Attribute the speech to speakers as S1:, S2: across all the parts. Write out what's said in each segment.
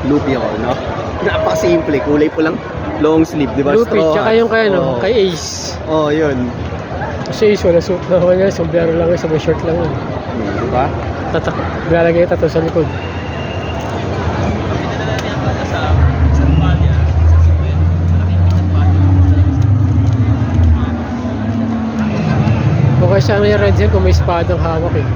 S1: Loopy ako, no? Napakasimple, kulay po lang. Long sleeve, di ba?
S2: Loopy,
S1: Straw
S2: tsaka
S1: hats.
S2: yung kay, ano,
S1: Oo.
S2: kay Ace.
S1: Oo, yun.
S2: Kasi Ace, wala suit na wala, sombrero lang yun, sabay short lang yun.
S1: Di ba?
S2: Tatak, lalagay yung tattoo sa likod. Okay siya yung red hair kung may espadang hawak eh.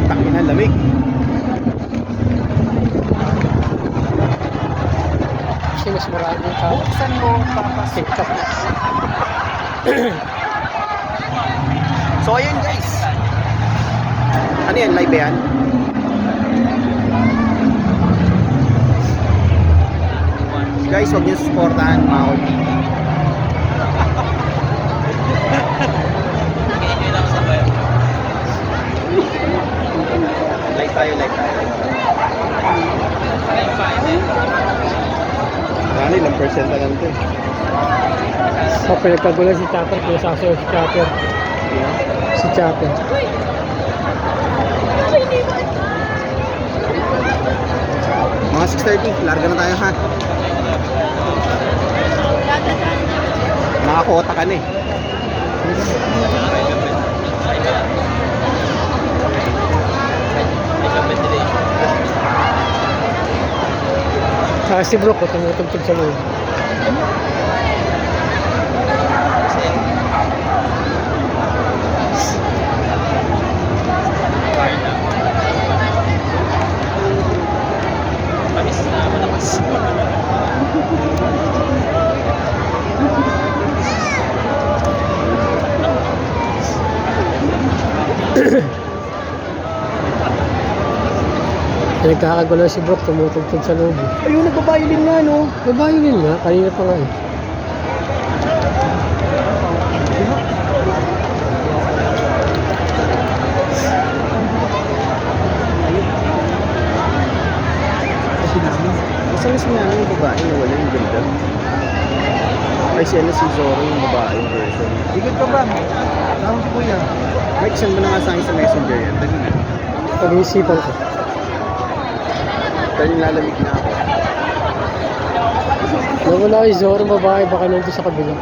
S1: Tangin na lamig.
S2: Kasi mas marami yung tao.
S1: Buksan mo, papas.
S2: TikTok.
S1: So, ayun guys. Ano yan? Live ba yan? Guys, huwag niyo supportahan mga Oli. Live tayo, live tayo. Ano, ilang percent na lang ito eh.
S2: So, pinagkagulan si Chopper, kung sasayaw si Chopper. Si Chopper.
S1: Mga 6:30, larga na tayo ha. Nakakota ka na eh.
S2: Saka si Brook, tumutugtog sa loob. Nagkakagulo si Brook, tumutugtog sa loob.
S1: Ayun, nagbabayolin nga no.
S2: Babayolin nga, kanina pa nga eh.
S1: Isa na sinabi yung babae na wala yung ganda. Ay siya na si Zoro yung babae yung version. Ikot ka ba? Tawag si Kuya. Mike, send mo na nga sa akin sa messenger yan. Dali na.
S2: Pag-iisipan ko.
S1: Dahil lalamig na ako.
S2: Nawala kay Zoro babae, baka nandun sa kabila.